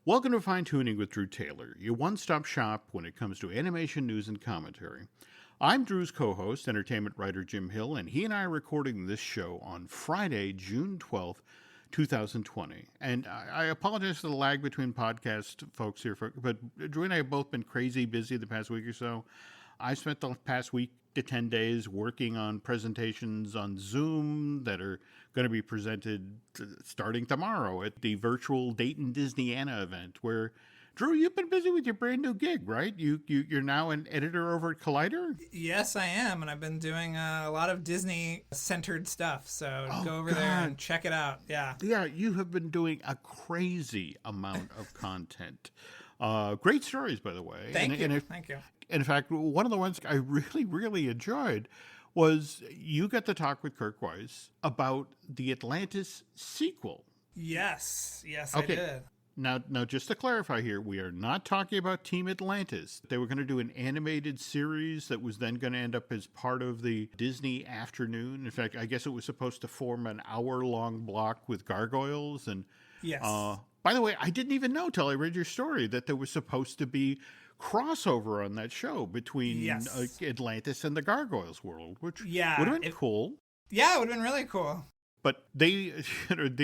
Welcome to Fine Tuning with Drew Taylor, your one-stop shop when it comes to animation news and commentary. I'm Drew's co-host, entertainment writer Jim Hill, and he and I are recording this show on Friday, June 12th, 2020. And I apologize for the lag between podcast folks here, but Drew and I have both been crazy busy the past week or so. I spent the past week to 10 days working on presentations on Zoom that are going to be presented starting tomorrow at the virtual Dayton Disneyana event, where, Drew, you've been busy with your brand new gig, right? You're now an editor over at Collider? Yes, I am, and I've been doing a lot of Disney-centered stuff, so go over there and check it out. Yeah, you have been doing a crazy amount of content. Great stories, by the way. Thank you. In fact, one of the ones I really, really enjoyed was you got to talk with Kirk Wise about the Atlantis sequel. Yes, I did. Now, just to clarify here, we are not talking about Team Atlantis. They were going to do an animated series that was then going to end up as part of the Disney afternoon. In fact, I guess it was supposed to form an hour-long block with gargoyles. And yes. By the way, I didn't even know till I read your story that there was supposed to be crossover on that show between Atlantis and the Gargoyles world, which would have been cool. Yeah, it would have been really cool. But the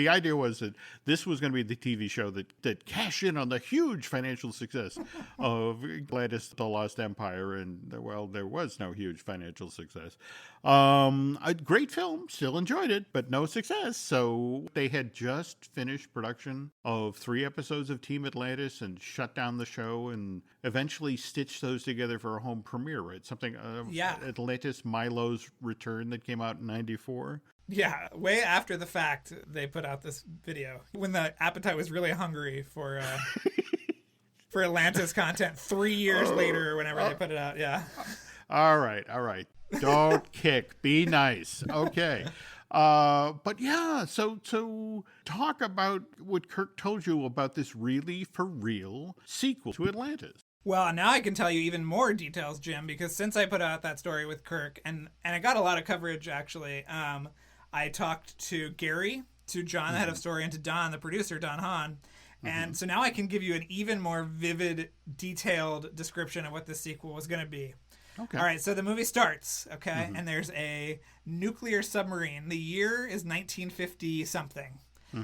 idea was that this was going to be the TV show that cashed in on the huge financial success of Atlantis, the Lost Empire, and, well, there was no huge financial success. A great film, still enjoyed it, but no success. So they had just finished production of 3 episodes of Team Atlantis and shut down the show and eventually stitched those together for a home premiere, right? Something, Atlantis Milo's Return that came out in 1994. Yeah, way after the fact, they put out this video when the appetite was really hungry for for Atlantis content 3 years later or whenever they put it out. Yeah. All right. Don't kick. Be nice. Okay. But yeah, so talk about what Kirk told you about this really for real sequel to Atlantis. Well, now I can tell you even more details, Jim, because since I put out that story with Kirk, and I got a lot of coverage, actually, I talked to Gary, to John, the head of story, and to Don, the producer, Don Hahn. And so now I can give you an even more vivid, detailed description of what this sequel was going to be. Okay. All right, so the movie starts, okay, and there's a nuclear submarine. The year is 1950-something.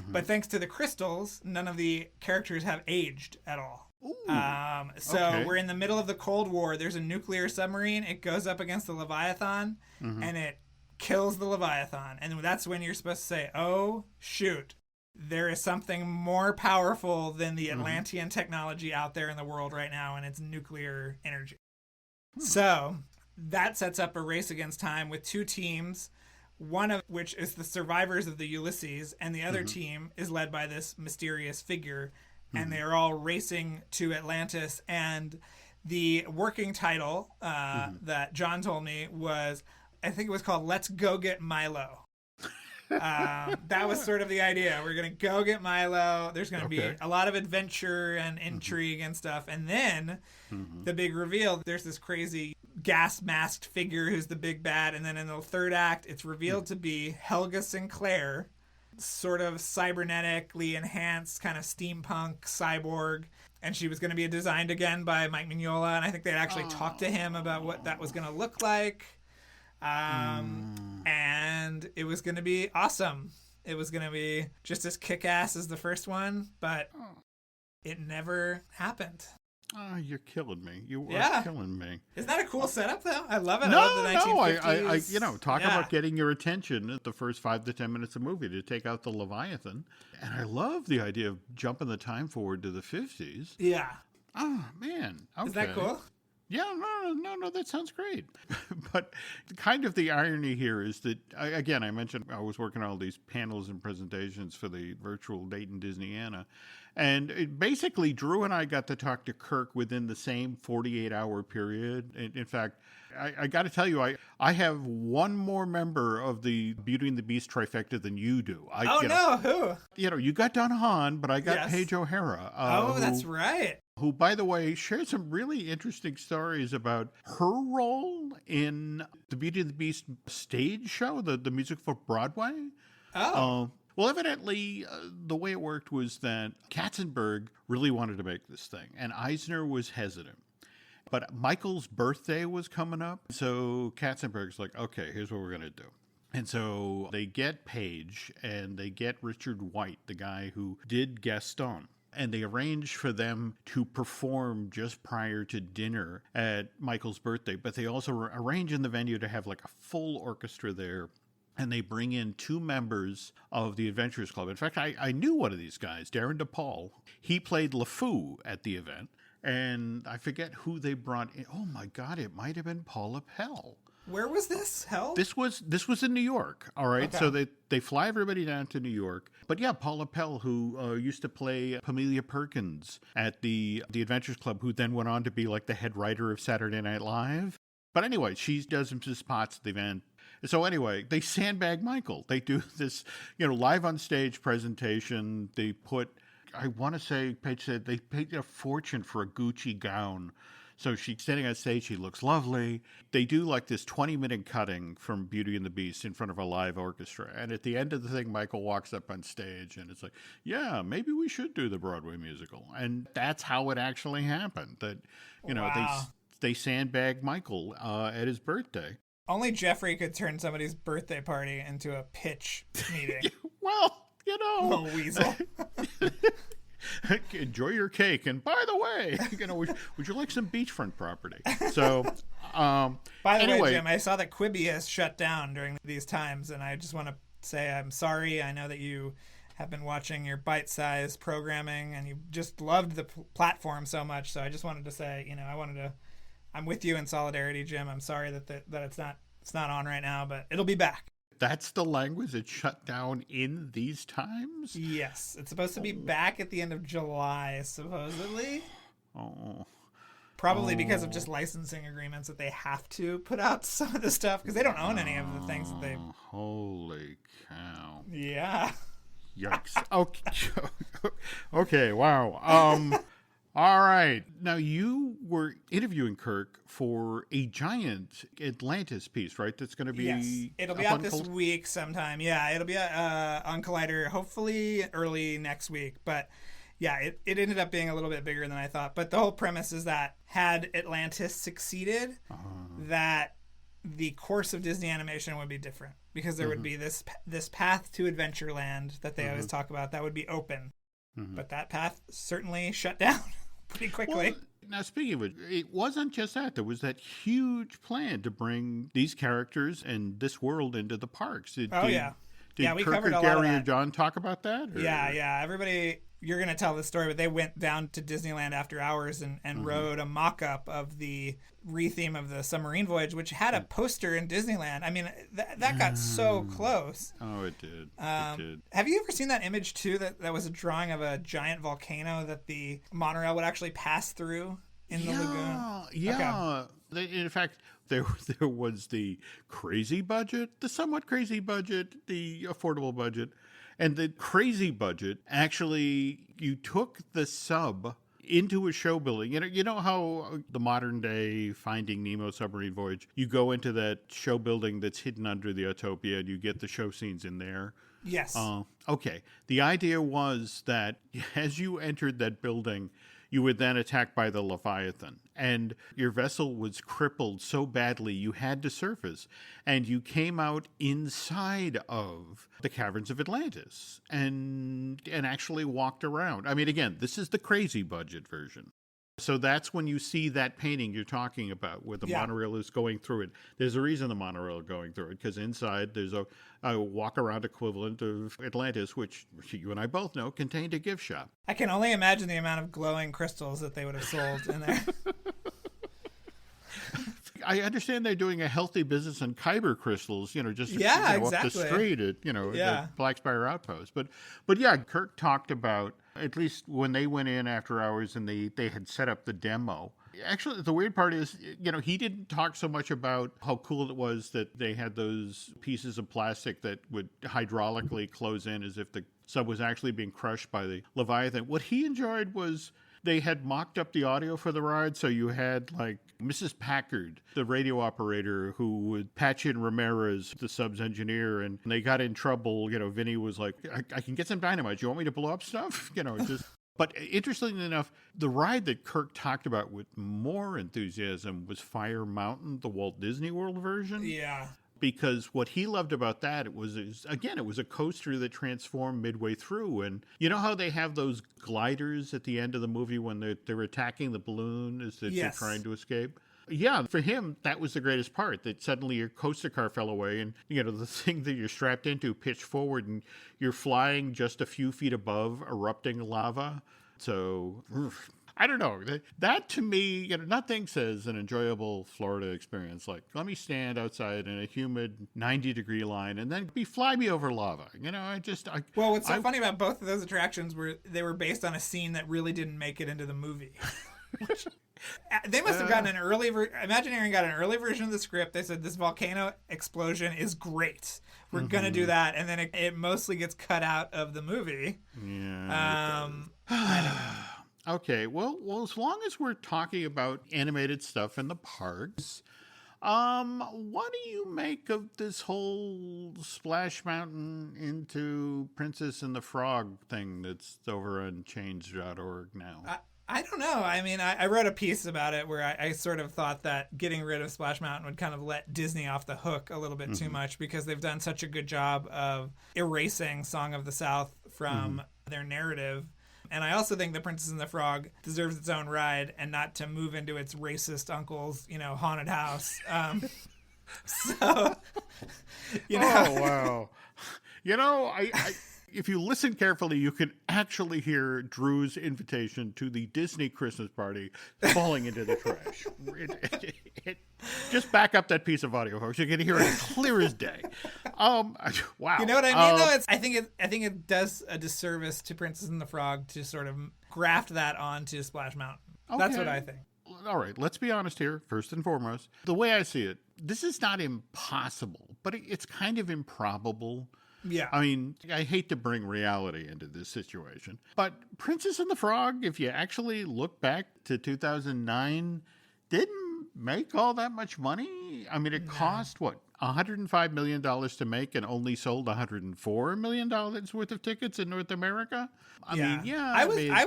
But thanks to the crystals, none of the characters have aged at all. We're in the middle of the Cold War. There's a nuclear submarine. It goes up against the Leviathan, and it kills the Leviathan. And that's when you're supposed to say, oh, shoot, there is something more powerful than the Atlantean technology out there in the world right now, and it's nuclear energy. So that sets up a race against time with 2 teams, one of which is the survivors of the Ulysses, and the other team is led by this mysterious figure, and they're all racing to Atlantis. And the working title that John told me was, I think it was called Let's Go Get Milo. That was sort of the idea. We're going to go get Milo. There's going to be a lot of adventure and intrigue and stuff. And then the big reveal, there's this crazy gas-masked figure who's the big bad. And then in the third act, it's revealed to be Helga Sinclair, sort of cybernetically enhanced, kind of steampunk cyborg. And she was going to be designed again by Mike Mignola. And I think they'd actually talked to him about what that was going to look like. And it was going to be awesome. It was going to be just as kick-ass as the first one, but it never happened. Oh, you're killing me. You are killing me. Isn't that a cool setup, though? I love it. I love the 1950s. I talk about getting your attention at the first 5 to 10 minutes of the movie to take out the Leviathan. And I love the idea of jumping the time forward to the 50s. Yeah. Oh, man. Okay. Is that cool? Yeah, no, that sounds great. But kind of the irony here is that, again, I mentioned I was working on all these panels and presentations for the virtual Dayton Disneyana. And basically, Drew and I got to talk to Kirk within the same 48-hour period. In fact, I got to tell you, I have one more member of the Beauty and the Beast trifecta than you do. Who? You got Don Hahn, but I got Paige O'Hara. That's right. Who, by the way, shared some really interesting stories about her role in the Beauty and the Beast stage show, the musical for Broadway. Well, evidently, the way it worked was that Katzenberg really wanted to make this thing, and Eisner was hesitant. But Michael's birthday was coming up, so Katzenberg's like, okay, here's what we're going to do. And so they get Page and they get Richard White, the guy who did Gaston. And they arrange for them to perform just prior to dinner at Michael's birthday. But they also arrange in the venue to have like a full orchestra there. And they bring in 2 members of the Adventurers Club. In fact, I knew one of these guys, Darren DePaul. He played LeFou at the event. And I forget who they brought in. Oh, my God, it might have been Paula Pell. Where was this held? This was in New York, all right? Okay. So they fly everybody down to New York. But yeah, Paula Pell, who used to play Pamelia Perkins at the Adventures Club, who then went on to be like the head writer of Saturday Night Live. But anyway, she does some spots at the event. So anyway, they sandbag Michael. They do this, live on stage presentation. They put, I want to say, Paige said, they paid a fortune for a Gucci gown. So she's standing on stage. She looks lovely. They do like this 20-minute cutting from Beauty and the Beast in front of a live orchestra. And at the end of the thing, Michael walks up on stage and it's like, yeah, maybe we should do the Broadway musical. And that's how it actually happened. That, Wow. they sandbagged Michael at his birthday. Only Jeffrey could turn somebody's birthday party into a pitch meeting. Well, Oh, weasel. Enjoy your cake, and by the way, would you like some beachfront property? So, By the way, anyway, Jim, I saw that Quibi has shut down during these times, and I just want to say I'm sorry. I know that you have been watching your bite-sized programming, and you just loved the platform so much. So I just wanted to say, I'm with you in solidarity, Jim. I'm sorry that it's not on right now, but it'll be back. that's the language that shut down in these times. Yes, it's supposed to be back at the end of July, supposedly. Oh. Probably because of just licensing agreements that they have to put out some of the stuff because they don't own any of the things that they. Holy cow! Yeah. Yikes! Okay. Wow. All right. Now, you were interviewing Kirk for a giant Atlantis piece, right? That's going to be... Yes. It'll be out this week sometime. Yeah, it'll be on Collider, hopefully early next week. But yeah, it ended up being a little bit bigger than I thought. But the whole premise is that had Atlantis succeeded, that the course of Disney animation would be different. Because there would be this path to Adventureland that they always talk about that would be open. But that path certainly shut down pretty quickly. Well, now, speaking of it, it wasn't just that. There was that huge plan to bring these characters and this world into the parks. Did we Kirk covered or a lot of Gary or that. John talk about that? Or? Yeah. Everybody, you're going to tell the story, but they went down to Disneyland after hours and rode a mock-up of the retheme of the submarine voyage, which had a poster in Disneyland. I mean, that got so close. Oh, it did. It did. Have you ever seen that image, too, that was a drawing of a giant volcano that the monorail would actually pass through in the lagoon? Yeah. Okay. In fact, there was the crazy budget, the somewhat crazy budget, the affordable budget, and the crazy budget. Actually, you took the sub into a show building. You know how the modern day Finding Nemo submarine voyage, you go into that show building that's hidden under the Utopia and you get the show scenes in there. Yes. Okay. The idea was that as you entered that building, you were then attacked by the Leviathan, and your vessel was crippled so badly you had to surface, and you came out inside of the caverns of Atlantis and actually walked around. I mean, again, this is the crazy budget version. So that's when you see that painting you're talking about where the monorail is going through it. There's a reason the monorail is going through it, because inside there's a walk-around equivalent of Atlantis, which you and I both know contained a gift shop. I can only imagine the amount of glowing crystals that they would have sold in there. I understand they're doing a healthy business on kyber crystals, just exactly. up the street at the Black Spire Outpost. But yeah, Kirk talked about, at least when they went in after hours and they had set up the demo. Actually, the weird part is, he didn't talk so much about how cool it was that they had those pieces of plastic that would hydraulically close in as if the sub was actually being crushed by the Leviathan. What he enjoyed was They had mocked up the audio for the ride, so you had like Mrs. Packard, the radio operator who would patch in Ramirez, the sub's engineer, and they got in trouble. Vinny was like, I can get some dynamite. You want me to blow up stuff? Just... But interestingly enough, the ride that Kirk talked about with more enthusiasm was Fire Mountain, the Walt Disney World version. Yeah. Because what he loved about that, it was a coaster that transformed midway through. And you know how they have those gliders at the end of the movie when they're attacking the balloon as they're trying to escape? Yeah, for him, that was the greatest part, that suddenly your coaster car fell away and, the thing that you're strapped into pitched forward and you're flying just a few feet above erupting lava. So... I don't know. That to me, nothing says an enjoyable Florida experience like, let me stand outside in a humid 90-degree line and then fly me over lava. Well, what's so funny about both of those attractions were they were based on a scene that really didn't make it into the movie. They must have gotten an early Imagineering got an early version of the script. They said this volcano explosion is great. We're gonna do that, and then it mostly gets cut out of the movie. Yeah. I don't know. Okay, well, as long as we're talking about animated stuff in the parks, what do you make of this whole Splash Mountain into Princess and the Frog thing that's over on change.org now? I don't know. I mean, I wrote a piece about it where I sort of thought that getting rid of Splash Mountain would kind of let Disney off the hook a little bit too much because they've done such a good job of erasing Song of the South from their narrative. And I also think The Princess and the Frog deserves its own ride and not to move into its racist uncle's, haunted house. Oh, wow. If you listen carefully, you can actually hear Drew's invitation to the Disney Christmas party falling into the trash. Just back up that piece of audio, folks. You can hear it clear as day. Wow. You know what I mean, though? I think it does a disservice to Princess and the Frog to sort of graft that onto Splash Mountain. Okay. That's what I think. All right, let's be honest here, first and foremost. The way I see it, this is not impossible, but it's kind of improbable. Yeah. I mean, I hate to bring reality into this situation, but Princess and the Frog, if you actually look back to 2009, didn't make all that much money. I mean, it cost, $105 million to make and only sold $104 million worth of tickets in North America? I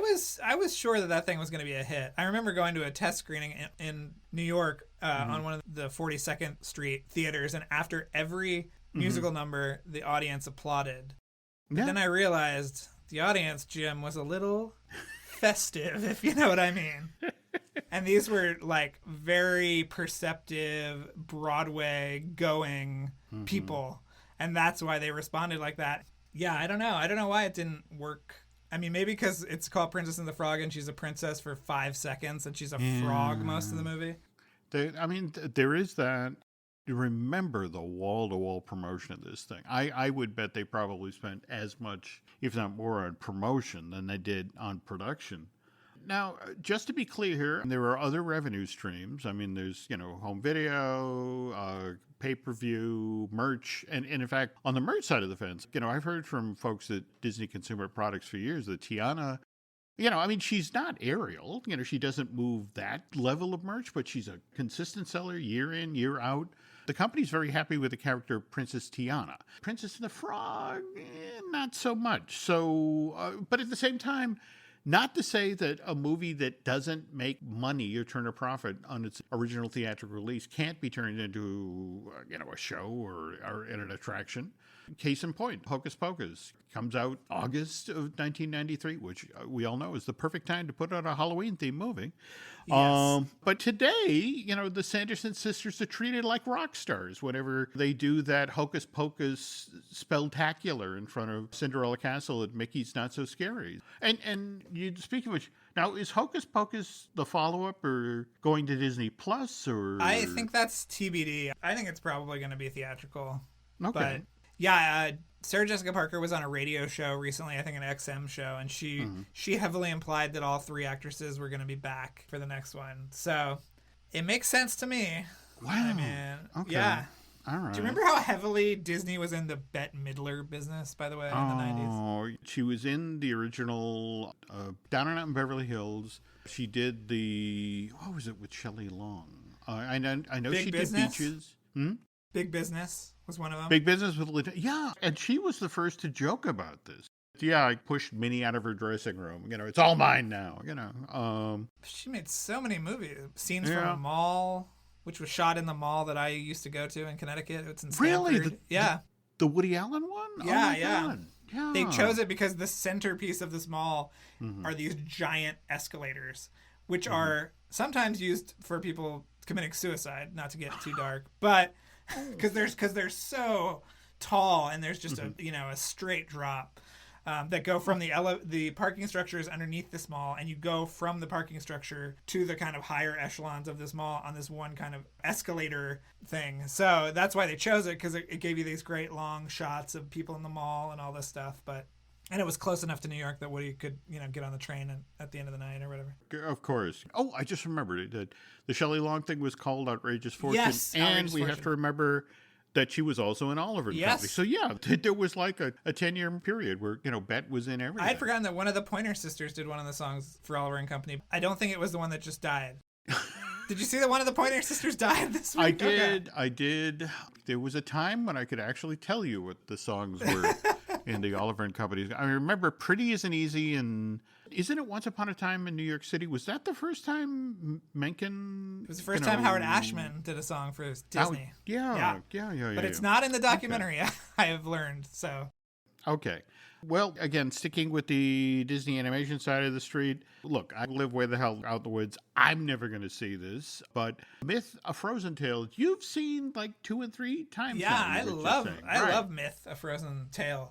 was sure that thing was going to be a hit. I remember going to a test screening in New York on one of the 42nd Street theaters, and after every musical number, the audience applauded. But then I realized the audience, Jim, was a little festive, if you know what I mean. And these were like very perceptive Broadway going people. And that's why they responded like that. Yeah, I don't know. I don't know why it didn't work. I mean, maybe because it's called Princess and the Frog and she's a princess for 5 seconds and she's a frog most of the movie. There is that. Remember the wall-to-wall promotion of this thing. I would bet they probably spent as much, if not more, on promotion than they did on production. Now, just to be clear here, there are other revenue streams. I mean, there's, home video, pay-per-view, merch. And in fact, on the merch side of the fence, I've heard from folks at Disney Consumer Products for years that Tiana, she's not Ariel. She doesn't move that level of merch, but she's a consistent seller year in, year out. The company's very happy with the character Princess Tiana. Princess and the Frog, not so much. So, but at the same time, not to say that a movie that doesn't make money or turn a profit on its original theatrical release can't be turned into, a show or an attraction. Case in point, Hocus Pocus comes out August of 1993, which we all know is the perfect time to put out a Halloween-themed movie. Yes. But today, the Sanderson sisters are treated like rock stars whenever they do that Hocus Pocus spectacular in front of Cinderella Castle at Mickey's Not So Scary. And you speak of which, now is Hocus Pocus the follow-up or going to Disney Plus or? I think that's TBD. I think it's probably going to be theatrical. Okay. But yeah, Sarah Jessica Parker was on a radio show recently, I think an XM show, and she heavily implied that all 3 actresses were going to be back for the next one. So it makes sense to me. Wow. I mean, okay. Yeah. All right. Do you remember how heavily Disney was in the Bette Midler business, by the way, in the 90s? Oh, she was in the original Down and Out in Beverly Hills. She did what was it with Shelley Long? I know Big she Business? did Beaches. Hmm? Big Business was one of them. Big Business with yeah, and she was the first to joke about this. Yeah, I pushed Minnie out of her dressing room. It's all mine now. She made so many movies. Scenes Yeah. from a mall, which was shot in the mall that I used to go to in Connecticut. It's in Really? Stanford. Yeah. The Woody Allen one? Oh Yeah, my yeah. God. Yeah. They chose it because the centerpiece of this mall are these giant escalators, which are sometimes used for people committing suicide, not to get too dark, but because they're so tall and there's just a straight drop that go from the parking structures underneath this mall, and you go from the parking structure to the kind of higher echelons of this mall on this one kind of escalator thing. So that's why they chose it, because it gave you these great long shots of people in the mall and all this stuff. And it was close enough to New York that Woody could, get on the train at the end of the night or whatever. Of course. Oh, I just remembered it. The Shelley Long thing was called Outrageous Fortune. Yes, and Outrageous we have Fortune. to remember that she was also in Oliver and Yes. Company. So yeah, there was like a 10-year period where, Bette was in everything. I had forgotten that one of the Pointer Sisters did one of the songs for Oliver and Company. I don't think it was the one that just died. Did you see that one of the Pointer Sisters died this week? I did. There was a time when I could actually tell you what the songs were in the Oliver and Company. I remember Pretty Isn't Easy, and isn't it Once Upon a Time in New York City? Was that the first time Menken? It was the first time Howard Ashman did a song for Disney. Yeah. But it's not in the documentary, I have learned, so. Okay. Well, again, sticking with the Disney animation side of the street, look, I live way the hell out in the woods. I'm never going to see this, but Myth, A Frozen Tale, you've seen like 2 and 3 times. Yeah, now, I you were just love saying. love Myth, A Frozen Tale.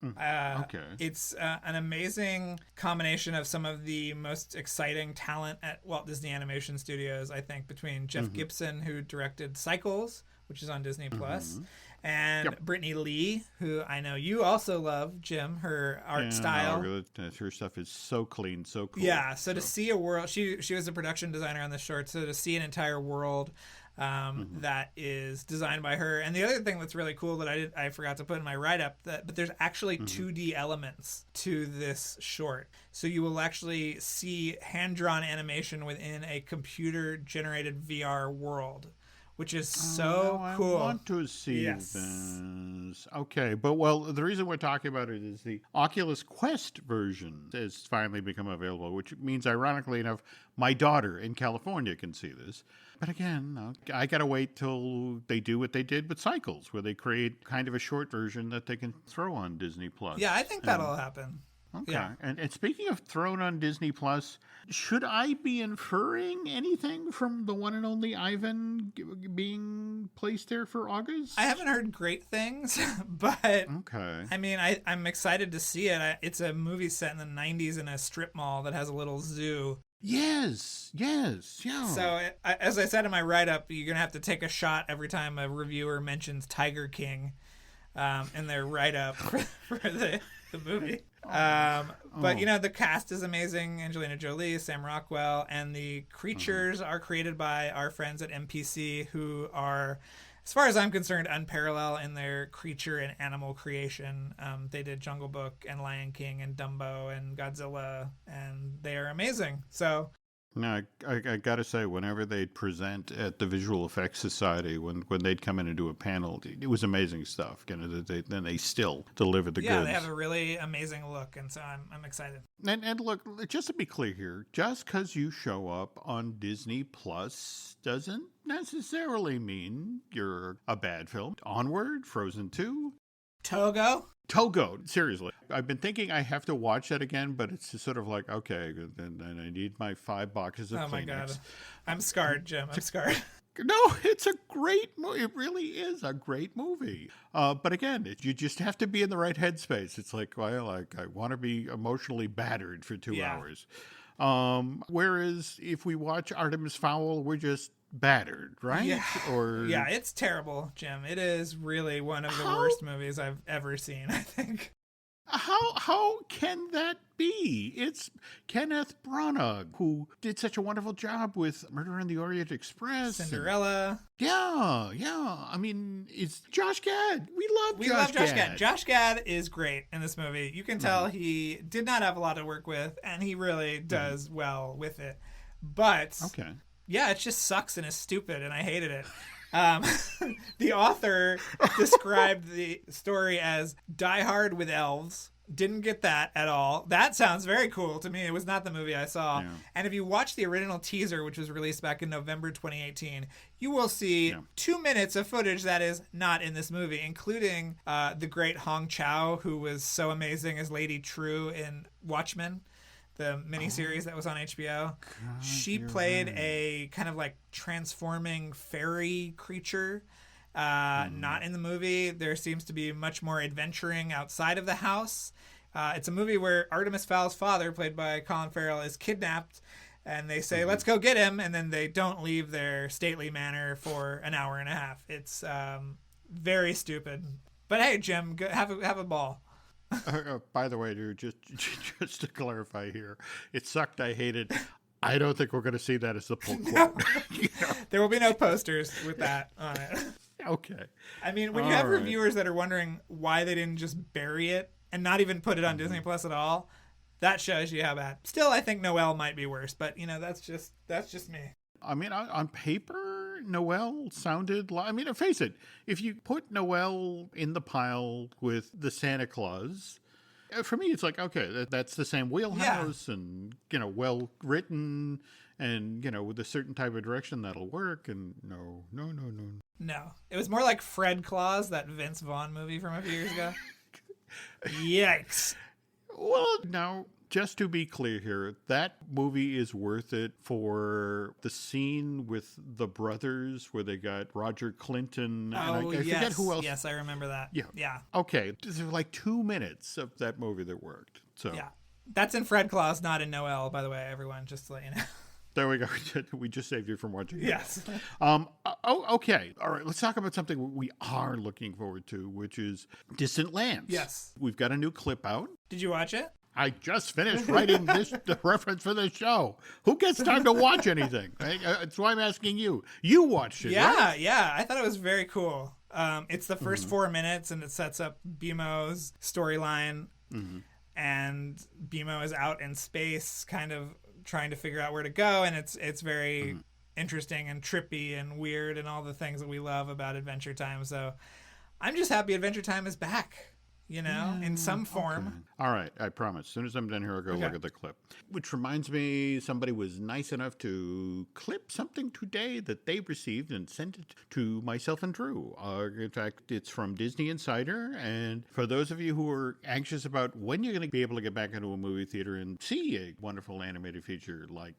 Okay. It's an amazing combination of some of the most exciting talent at Walt Disney Animation Studios, I think, between Jeff Gibson, who directed Cycles, which is on Disney Plus, and Brittany Lee, who I know you also love, Jim, her art style. Her stuff is so clean, so cool. Yeah, so to see a world, she was a production designer on this short, so to see an entire world that is designed by her. And the other thing that's really cool that I forgot to put in my write-up, but there's actually 2D elements to this short. So you will actually see hand-drawn animation within a computer-generated VR world, which is so cool. I want to see Yes. this. Okay, but the reason we're talking about it is the Oculus Quest version has finally become available, which means, ironically enough, my daughter in California can see this. But again, I got to wait till they do what they did with Cycles, where they create kind of a short version that they can throw on Disney Plus. Yeah, I think that'll happen. Okay. Yeah. And speaking of thrown on Disney Plus, should I be inferring anything from the one and only Ivan being placed there for August? I haven't heard great things, but Okay. I mean, I'm excited to see it. It's a movie set in the 90s in a strip mall that has a little zoo. Yes, yeah. So, as I said in my write-up, you're going to have to take a shot every time a reviewer mentions Tiger King in their write-up for the movie. But, the cast is amazing. Angelina Jolie, Sam Rockwell, and the creatures are created by our friends at MPC, who are, as far as I'm concerned, unparalleled in their creature and animal creation. They did Jungle Book and Lion King and Dumbo and Godzilla, and they are amazing. So Now, I got to say, whenever they'd present at the Visual Effects Society, when they'd come in and do a panel, it was amazing stuff. Then they still delivered the goods. yeah, they have a really amazing look, and so I'm excited. And look, just to be clear here, just because you show up on Disney Plus doesn't necessarily mean you're a bad film. Onward, Frozen 2. Togo, seriously. I've been thinking I have to watch that again, but it's just sort of like, okay, then I need my 5 boxes of Kleenex. Oh my God. I'm scarred, Jim. I'm scarred. No, it's a great movie. It really is a great movie. But again, you just have to be in the right headspace. It's like, well, I want to be emotionally battered for 2 hours. Whereas if we watch Artemis Fowl, we're just battered, right? Yeah, it's terrible, Jim. It is really one of the worst movies I've ever seen, I think. How can that be? It's Kenneth Branagh, who did such a wonderful job with Murder on the Orient Express. Cinderella. Yeah. I mean, it's Josh Gad. We love Josh Gad. Josh Gad is great in this movie. You can tell he did not have a lot to work with, and he really does well with it. But yeah, it just sucks and is stupid, and I hated it. The author described the story as Die Hard with elves. Didn't get that at all. That sounds very cool to me. It was not the movie I saw. Yeah. And if you watch the original teaser, which was released back in November 2018, you will see 2 minutes of footage that is not in this movie, including the great Hong Chow, who was so amazing as Lady True in Watchmen, the miniseries that was on HBO. God, she played a kind of like transforming fairy creature. Not in the movie. There seems to be much more adventuring outside of the house. It's a movie where Artemis Fowl*'s father, played by Colin Farrell, is kidnapped, and they say, let's go get him, and then they don't leave their stately manor for an hour and a half. It's very stupid. But hey, Jim, have a ball. By the way, dude, just to clarify here, it sucked. I hated. I don't think we're going to see that as the full quote. No. There will be no posters with that on it. Okay. I mean, when you have reviewers that are wondering why they didn't just bury it and not even put it on Disney Plus at all, that shows you how bad. Still, I think Noelle might be worse, but that's just me. I mean, on paper, Noelle sounded like, I mean, face it, if you put Noelle in the pile with the Santa Claus, for me, it's like, okay, that's the same wheelhouse and, well written and, with a certain type of direction that'll work. And no. No. It was more like Fred Claus, that Vince Vaughn movie from a few years ago. Yikes. Well, now, just to be clear here, that movie is worth it for the scene with the brothers where they got Roger Clinton. And I forget who else. Yes, I remember that. Yeah. Okay. There's like 2 minutes of that movie that worked. So yeah. That's in Fred Claus, not in Noelle, by the way, everyone, just to let you know. There we go. We just saved you from watching it. Yes. Okay. All right. Let's talk about something we are looking forward to, which is Distant Lands. Yes. We've got a new clip out. Did you watch it? I just finished writing the reference for the show. Who gets time to watch anything? Right? That's why I'm asking you. You watched it, right? Yeah. I thought it was very cool. It's the first 4 minutes, and it sets up BMO's storyline. Mm-hmm. And BMO is out in space, kind of trying to figure out where to go, and it's very interesting and trippy and weird and all the things that we love about Adventure Time. So I'm just happy Adventure Time is back, in some form. Okay. All right, I promise. As soon as I'm done here, I'll go look at the clip. Which reminds me, somebody was nice enough to clip something today that they received and sent it to myself and Drew. In fact, it's from Disney Insider. And for those of you who are anxious about when you're going to be able to get back into a movie theater and see a wonderful animated feature like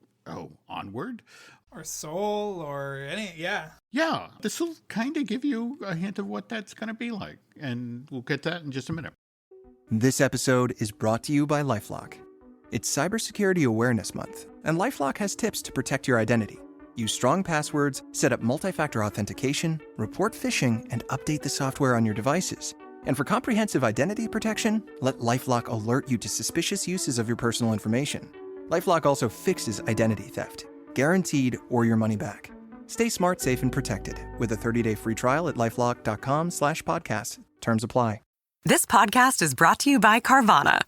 Onward, or Soul, or any, Yeah, this will kind of give you a hint of what that's going to be like. And we'll get that in just a minute. This episode is brought to you by LifeLock. It's Cybersecurity Awareness Month, and LifeLock has tips to protect your identity. Use strong passwords, set up multi-factor authentication, report phishing, and update the software on your devices. And for comprehensive identity protection, let LifeLock alert you to suspicious uses of your personal information. LifeLock also fixes identity theft, guaranteed or your money back. Stay smart, safe, and protected with a 30-day free trial at LifeLock.com/podcast. Terms apply. This podcast is brought to you by Carvana.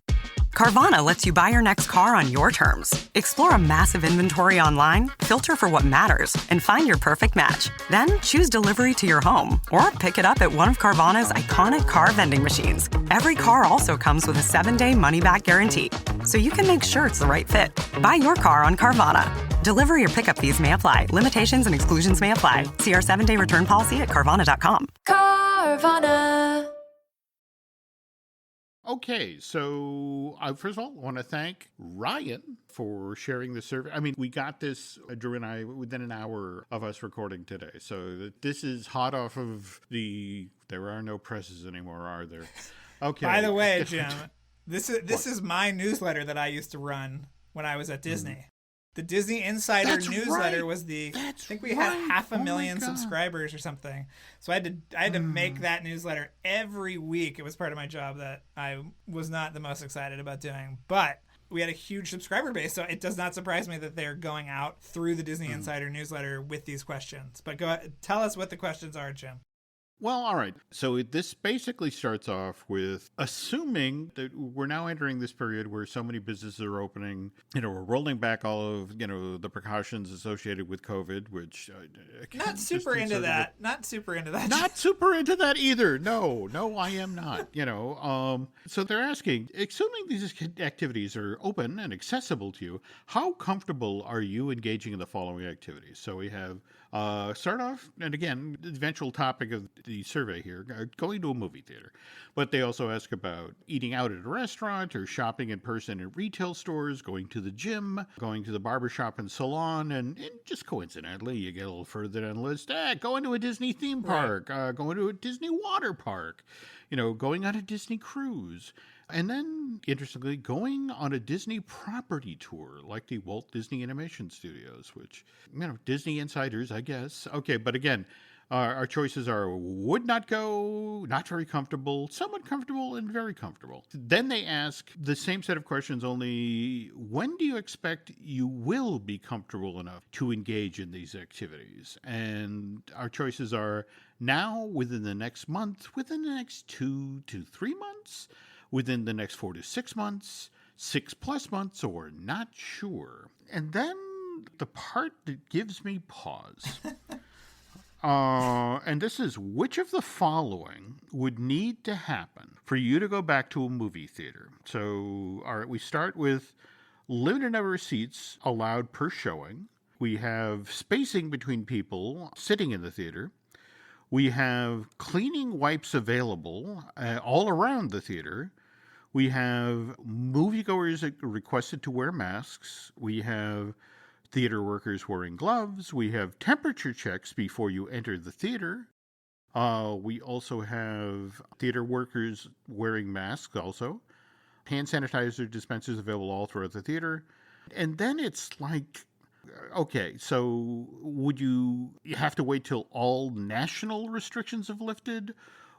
Carvana lets you buy your next car on your terms. Explore a massive inventory online, filter for what matters, and find your perfect match. Then choose delivery to your home or pick it up at one of Carvana's iconic car vending machines. Every car also comes with a 7-day money-back guarantee, so you can make sure it's the right fit. Buy your car on Carvana. Delivery or pickup fees may apply. Limitations and exclusions may apply. See our 7-day return policy at Carvana.com. Carvana. Okay, so first of all, I want to thank Ryan for sharing the survey. I mean, we got this, Drew and I, within an hour of us recording today. So this is hot off of there are no presses anymore, are there? Okay. By the way, Jim, this is my newsletter that I used to run when I was at Disney. The Disney Insider That's newsletter right. was I think we right. had half a Oh my million God. subscribers or something. So I had to make that newsletter every week. It was part of my job that I was not the most excited about doing. But we had a huge subscriber base, so it does not surprise me that they're going out through the Disney Insider newsletter with these questions. But tell us what the questions are, Jim. Well, all right. So this basically starts off with assuming that we're now entering this period where so many businesses are opening. We're rolling back all of, the precautions associated with COVID, which... Not super into that. Not super into that. Not super into that either. No, I am not. So they're asking, assuming these activities are open and accessible to you, how comfortable are you engaging in the following activities? So we have start off, and again, the eventual topic of the survey here, going to a movie theater. But they also ask about eating out at a restaurant or shopping in person at retail stores, going to the gym, going to the barbershop and salon, and just coincidentally, you get a little further down the list, going to a Disney theme park, going to a Disney water park, going on a Disney cruise. And then, interestingly, going on a Disney property tour, like the Walt Disney Animation Studios, which, Disney insiders, I guess. Okay, but again, our choices are would not go, not very comfortable, somewhat comfortable, and very comfortable. Then they ask the same set of questions, only when do you expect you will be comfortable enough to engage in these activities? And our choices are now, within the next month, within the next 2 to 3 months, within the next 4 to 6 months, 6+ months, or not sure. And then the part that gives me pause. And this is, which of the following would need to happen for you to go back to a movie theater? So, all right, we start with limited number of seats allowed per showing. We have spacing between people sitting in the theater. We have cleaning wipes available all around the theater. We have moviegoers requested to wear masks. We have theater workers wearing gloves. We have temperature checks before you enter the theater. We also have theater workers wearing masks also. Hand sanitizer dispensers available all throughout the theater. And then it's like, okay, so would you have to wait till all national restrictions have lifted,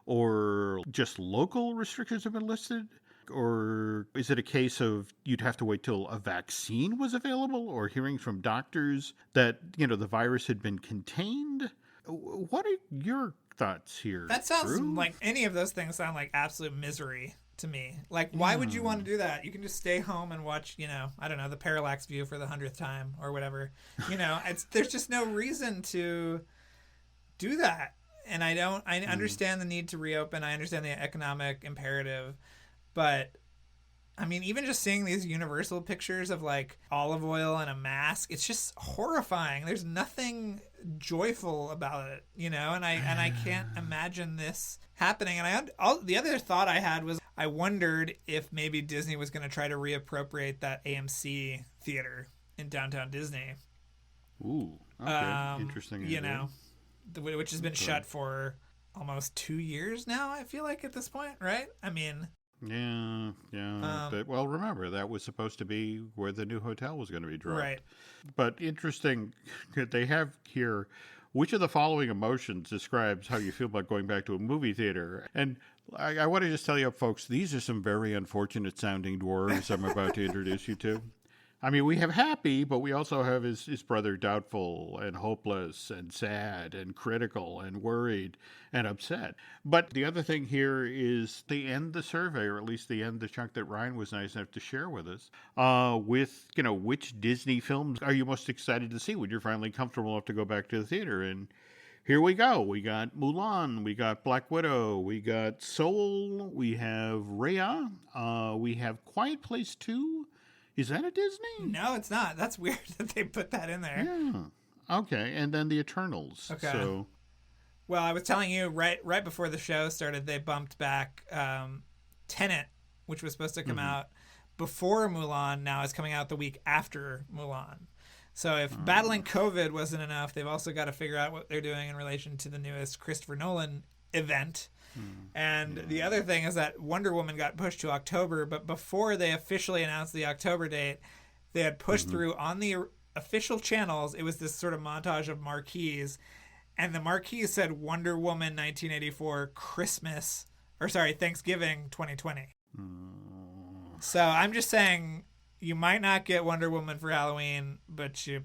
or just local restrictions have been lifted? Or is it a case of you'd have to wait till a vaccine was available, or hearing from doctors that, the virus had been contained? What are your thoughts here? That sounds Drew? like any of those things sound like absolute misery to me. Like, why would you want to do that? You can just stay home and watch, I don't know, the Parallax View for the 100th time or whatever. There's just no reason to do that. And I understand the need to reopen. I understand the economic imperative. But, I mean, even just seeing these Universal pictures of, like, olive oil and a mask, it's just horrifying. There's nothing joyful about it, and I can't imagine this happening. And the other thought I had was I wondered if maybe Disney was going to try to reappropriate that AMC theater in downtown Disney. Ooh, okay, interesting. Which has been shut for almost 2 years now, I feel like, at this point, right? I mean... Yeah. But, remember, that was supposed to be where the new hotel was going to be dropped. Right. But interesting, they have here, which of the following emotions describes how you feel about going back to a movie theater? And I want to just tell you, folks, these are some very unfortunate sounding dwarves I'm about to introduce you to. I mean, we have happy, but we also have his brother doubtful and hopeless and sad and critical and worried and upset. But the other thing here is they end the survey, or at least they end the chunk that Ryan was nice enough to share with us, with, which Disney films are you most excited to see when you're finally comfortable enough to go back to the theater? And here we go. We got Mulan, we got Black Widow, we got Soul, we have Raya, we have Quiet Place 2. Is that a Disney? No, it's not. That's weird that they put that in there. Yeah. Okay, and then the Eternals. Okay. So, well, I was telling you right before the show started, they bumped back Tenet, which was supposed to come out before Mulan. Now is coming out the week after Mulan. So if battling COVID wasn't enough, they've also got to figure out what they're doing in relation to the newest Christopher Nolan event. And the other thing is that Wonder Woman got pushed to October, but before they officially announced the October date, they had pushed through on the official channels, it was this sort of montage of marquees, and the marquee said Wonder Woman 1984 Christmas, or sorry, Thanksgiving 2020. So I'm just saying, you might not get Wonder Woman for Halloween, but you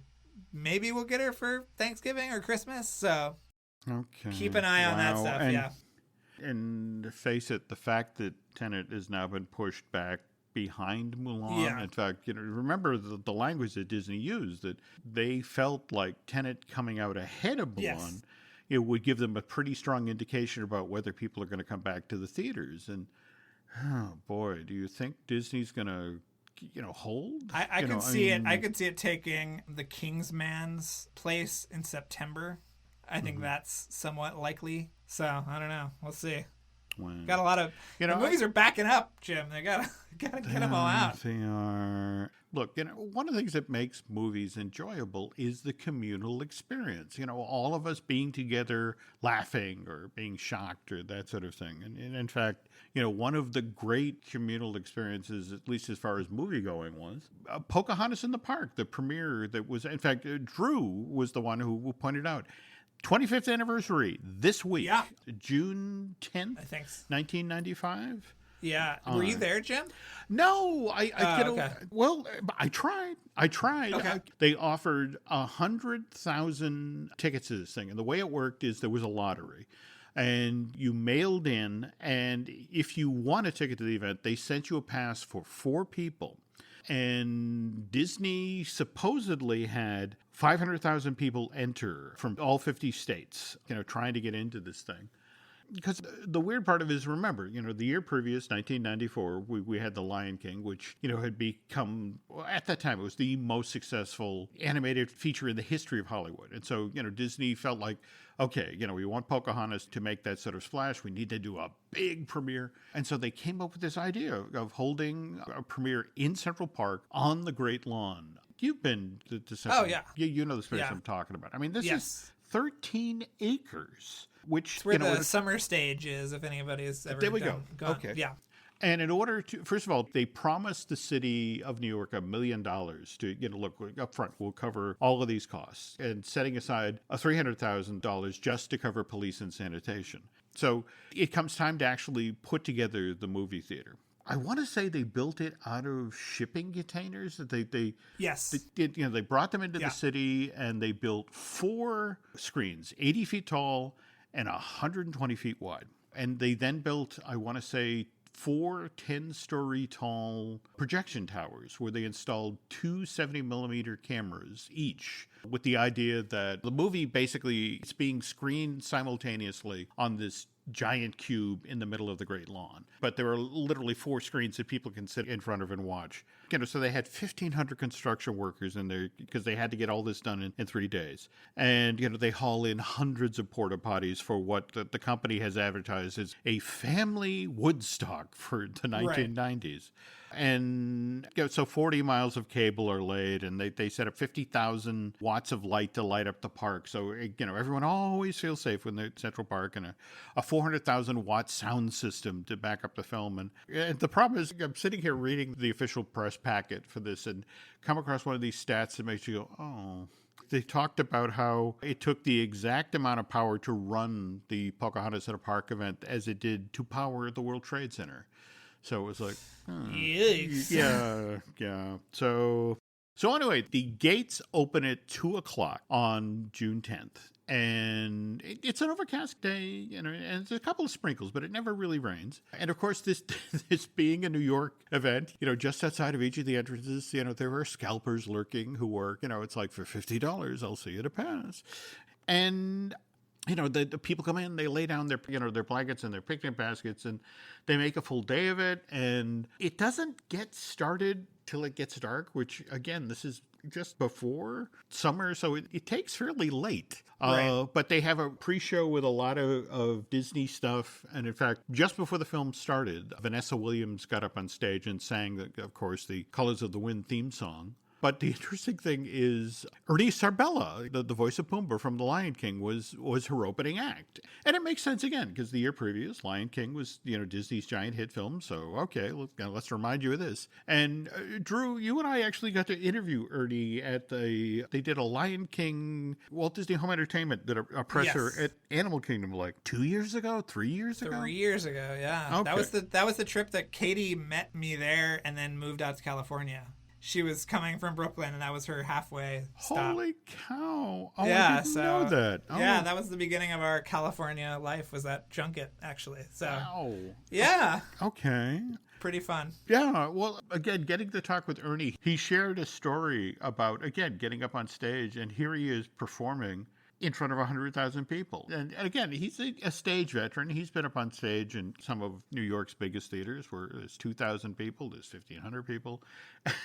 maybe will get her for Thanksgiving or Christmas. So keep an eye on that stuff. And, yeah. And face it, the fact that Tenet has now been pushed back behind Mulan. Yeah. In fact, remember the language that Disney used, that they felt like Tenet coming out ahead of Mulan. Yes. It would give them a pretty strong indication about whether people are going to come back to the theaters. And oh boy, do you think Disney's going to, hold? I could see it. I could see it taking the Kingsman's place in September. I think that's somewhat likely. So I don't know. We'll see. Got a lot of the movies are backing up, Jim. They gotta get them all out. They are. Look, one of the things that makes movies enjoyable is the communal experience. All of us being together, laughing or being shocked or that sort of thing. And in fact, one of the great communal experiences, at least as far as movie going, was Pocahontas in the Park, the premiere that was. In fact, Drew was the one who pointed out. 25th anniversary this week, June 10th, I think 1995. Yeah. Were you there, Jim? No, okay. Well, I tried. Okay. They offered 100,000 tickets to this thing. And the way it worked is there was a lottery. And you mailed in, and if you won a ticket to the event, they sent you a pass for 4 people. And Disney supposedly had 500,000 people enter from all 50 states, trying to get into this thing. Because the weird part of it is, remember, the year previous, 1994, we had The Lion King, which, had become, at that time, it was the most successful animated feature in the history of Hollywood. And so, Disney felt like, okay, we want Pocahontas to make that sort of splash. We need to do a big premiere. And so they came up with this idea of holding a premiere in Central Park on the Great Lawn. You've been to Central. Oh, yeah. You know the space I'm talking about. I mean, this is 13 acres. Which it's where the summer stage is, if anybody's ever there we gone. Okay. Yeah. And in order to, first of all, they promised the city of New York $1 million to, look, up front, we'll cover all of these costs, and setting aside $300,000 just to cover police and sanitation. So it comes time to actually put together the movie theater. I want to say they built it out of shipping containers. Yes. They brought them into the city, and they built 4 screens, 80 feet tall and 120 feet wide. And they then built, I want to say, 4 10-story tall projection towers where they installed 2 70-millimeter cameras each, with the idea that the movie basically is being screened simultaneously on this giant cube in the middle of the Great Lawn. But there are literally 4 screens that people can sit in front of and watch. So they had 1,500 construction workers in there because they had to get all this done in 3 days. And, they haul in hundreds of porta potties for what the company has advertised as a family Woodstock for the 1990s. Right. And so 40 miles of cable are laid, and they set up 50,000 watts of light to light up the park. So, everyone always feels safe when they're at Central Park, and a 400,000 watt sound system to back up the film. And the problem is, I'm sitting here reading the official press packet for this and come across one of these stats that makes you go, oh. They talked about how it took the exact amount of power to run the Pocahontas at a Park event as it did to power the World Trade Center. So it was like, yeah. So anyway, the gates open at 2:00 on June 10th. And it's an overcast day, and it's a couple of sprinkles, but it never really rains. And of course, this being a New York event, just outside of each of the entrances, there are scalpers lurking who work, it's like, for $50, I'll see you to pass. And the people come in, they lay down their blankets and their picnic baskets, and they make a full day of it. And it doesn't get started till it gets dark, which, again, this is just before summer, so it takes fairly late. Right. But they have a pre-show with a lot of Disney stuff. And in fact, just before the film started, Vanessa Williams got up on stage and sang, of course, the Colors of the Wind theme song. But the interesting thing is Ernie Sarbella, the voice of Pumbaa from The Lion King, was her opening act. And it makes sense again, because the year previous, Lion King was, Disney's giant hit film. So, okay, let's remind you of this. And Drew, you and I actually got to interview Ernie they did a Lion King, Walt Disney Home Entertainment, did a presser at Animal Kingdom like 2 years ago, 3 years ago? 3 years ago, yeah. Okay. That was the trip that Katie met me there and then moved out to California. She was coming from Brooklyn, and that was her halfway stop. Holy cow. Oh, yeah, I didn't know that. Oh. Yeah, that was the beginning of our California life, was that junket, actually. So, Wow. yeah. Okay. Pretty fun. Yeah, well, again, getting to talk with Ernie, he shared a story about, again, getting up on stage, and here he is performing in front of 100,000 people. And again, he's a stage veteran. He's been up on stage in some of New York's biggest theaters where there's 2,000 people, there's 1,500 people.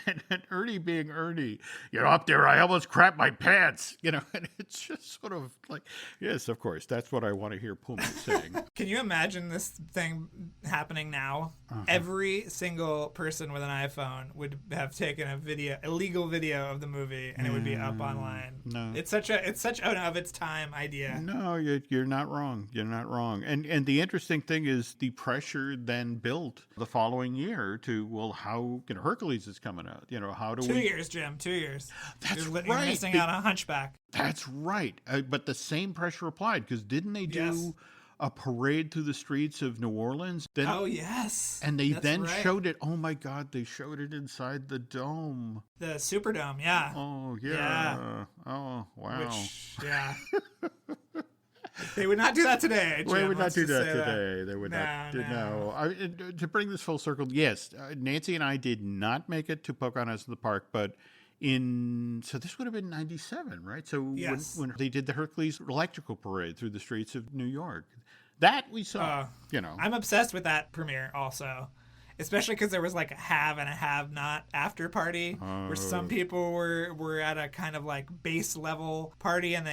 And Ernie being Ernie, up there, I almost crapped my pants, and it's just sort of like, yes, of course, that's what I want to hear Pumbaa saying. Can you imagine this thing happening now? Every single person with an iPhone would have taken a legal video of the movie, and it would be up online. No. It's such an of its time idea. No, you're not wrong. You're not wrong. And the interesting thing is the pressure then built the following year to, how, Hercules is coming out. How do 2 years, Jim. 2 years. That's You're right. missing out on Hunchback. That's right. But the same pressure applied, because didn't they do Yes. a parade through the streets of New Orleans? Then, Oh, yes. and they That's then right. showed it. Oh my God, they showed it inside the dome. The Superdome, yeah. Oh yeah. Yeah. Oh wow. Which, yeah. They would not do that today, Jim. They would not Let's do just that say today. They would not. No. To bring this full circle, yes, Nancy and I did not make it to Pocahontas in the park, but so this would have been 97, right? So Yes. when they did the Hercules Electrical Parade through the streets of New York, that we saw, I'm obsessed with that premiere also. Especially because there was like a have and a have not after party where some people were at a kind of like base level party, and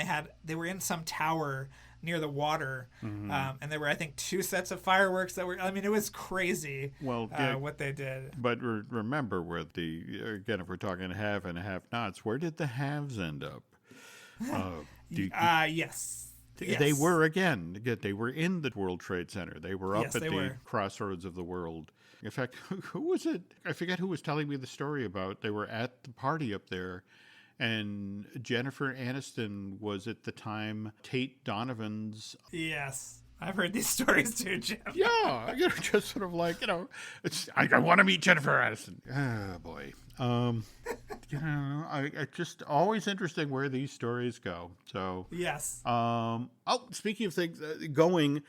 they were in some tower near the water. And there were, I think, 2 sets of fireworks that it was crazy what they did. But remember, again, if we're talking have and have nots, where did the haves end up? Yes. They were they were in the World Trade Center. They were up Yes, at they the were. crossroads of the world. In fact, who was it? I forget who was telling me the story about. They were at the party up there, and Jennifer Aniston was at the time Tate Donovan's. Yes. I've heard these stories too, Jim. Yeah, just sort of like, I want to meet Jennifer Aniston. Oh, boy. I just always interesting where these stories go. So, Yes. Speaking of things going,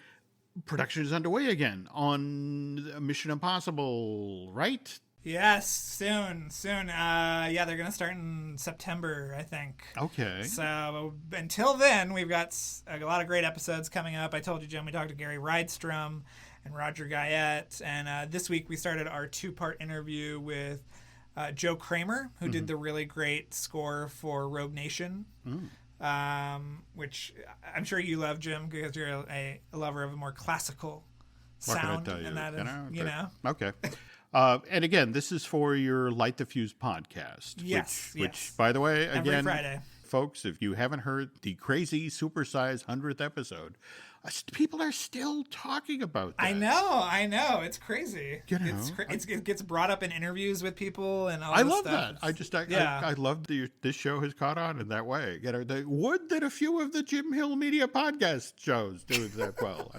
production is underway again on Mission Impossible, right? Yes, soon. Yeah, they're going to start in September, I think. Okay. So until then, we've got a lot of great episodes coming up. I told you, Jim, we talked to Gary Rydstrom and Roger Guyette. And this week we started our 2-part interview with Joe Kramer, who did the really great score for Rogue Nation. Which I'm sure you love, Jim, because you're a lover of a more classical sound. What can I tell you? And that is, Okay. And again, this is for your Light the Fuse podcast. Yes. Which, by the way, every again, Friday. Folks, if you haven't heard the crazy supersized 100th episode, people are still talking about that. I know. It's crazy. It gets brought up in interviews with people and all I this love stuff. that. I love this show has caught on in that way. Would that a few of the Jim Hill Media podcast shows do that well.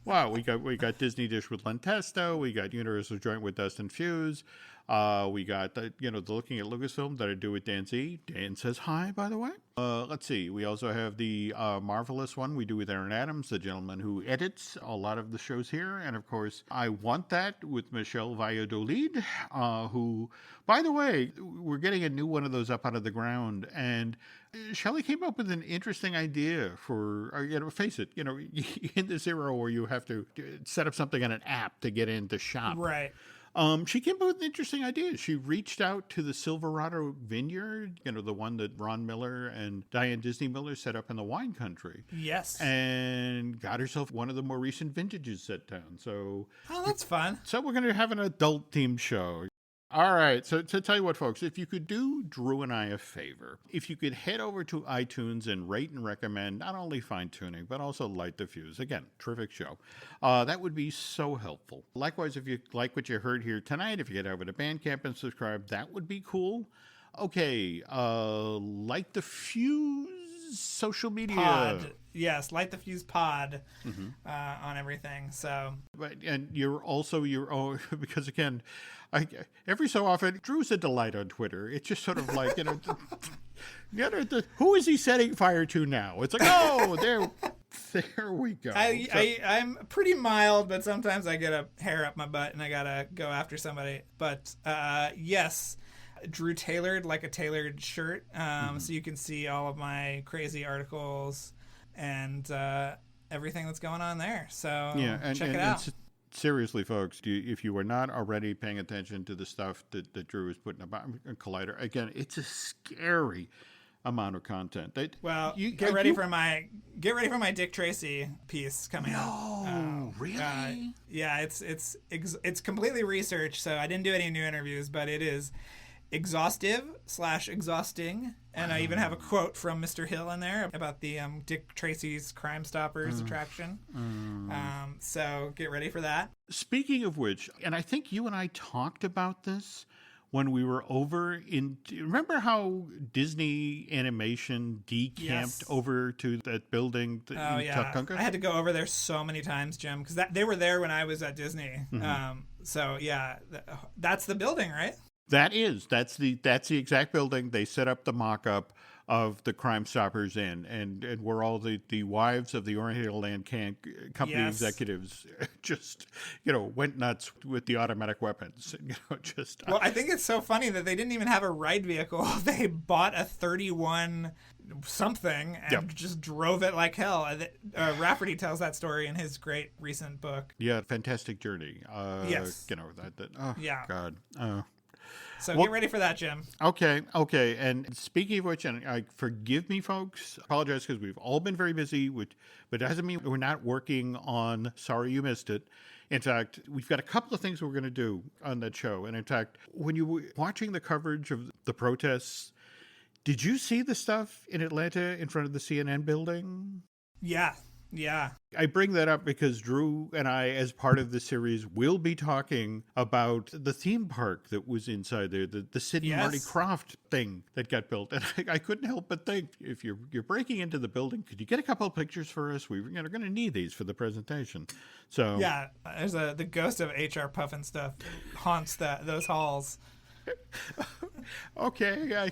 Wow, we got Disney Dish with Len Testo. We got Universal Joint with Dustin Fuse. We got the Looking at Lucasfilm that I do with Dan Z. Dan says hi, by the way. Let's see. We also have the Marvelous one we do with Aaron Adams, the gentleman who edits a lot of the shows here. And of course, I Want That with Michelle Valladolid, who, by the way, we're getting a new one of those up out of the ground. And Shelley came up with an interesting idea for, face it, in this era where you have to set up something on an app to get in to shop. Right. She came up with an interesting idea. She reached out to the Silverado Vineyard, the one that Ron Miller and Diane Disney Miller set up in the wine country. Yes. And got herself one of the more recent vintages set down. So, that's fun. So we're going to have an adult themed show. All right. So to tell you what, folks, if you could do Drew and I a favor, if you could head over to iTunes and rate and recommend not only Fine Tuning, but also Light the Fuse. Again, terrific show. That would be so helpful. Likewise, if you like what you heard here tonight, if you get over to Bandcamp and subscribe, that would be cool. Okay. Light the Fuse social media. Pod. Yes, Light the Fuse pod on everything. So, And you're because again, every so often, Drew's a delight on Twitter. It's just sort of like, who is he setting fire to now? It's like, oh, there we go. I'm pretty mild, but sometimes I get a hair up my butt and I gotta go after somebody. But yes, Drew tailored like a tailored shirt, so you can see all of my crazy articles and everything that's going on there. So check it out. Seriously, folks, if you were not already paying attention to the stuff that Drew is putting about Collider, again, it's a scary amount of content. Get ready for my Dick Tracy piece coming up. No, really? Yeah, it's completely researched, so I didn't do any new interviews, but it is exhaustive/exhausting, and I even have a quote from Mr. Hill in there about the Dick Tracy's Crime Stoppers attraction. So get ready for that. Speaking of which, and I think you and I talked about this when we were over remember how Disney Animation decamped over to that building in Tuckunga? I had to go over there so many times, Jim, because they were there when I was at Disney. So yeah, that's the building, right? That's the exact building. They set up the mock-up of the Crime Stoppers and where all the wives of the Oriental Land Company executives just went nuts with the automatic weapons. Well, I think it's so funny that they didn't even have a ride vehicle. They bought a 31 something and just drove it like hell. Rafferty tells that story in his great recent book. Yeah, Fantastic Journey. Yes. God. So get ready for that, Jim. Okay. And speaking of which, and forgive me, folks, apologize because we've all been very busy, but it doesn't mean we're not working on Sorry You Missed It. In fact, we've got a couple of things we're going to do on that show. And in fact, when you were watching the coverage of the protests, did you see the stuff in Atlanta in front of the CNN building? Yeah. I bring that up because Drew and I, as part of the series, will be talking about the theme park that was inside there, the Sid and Marty Krofft thing that got built. And I couldn't help but think, if you're breaking into the building, could you get a couple of pictures for us? We're going to need these for the presentation. So yeah, there's the ghost of H.R. Puffin stuff haunts those halls. Okay,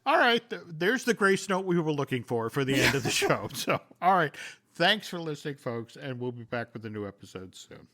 all right. There's the grace note we were looking for the end of the show. So, all right. Thanks for listening, folks, and we'll be back with a new episode soon.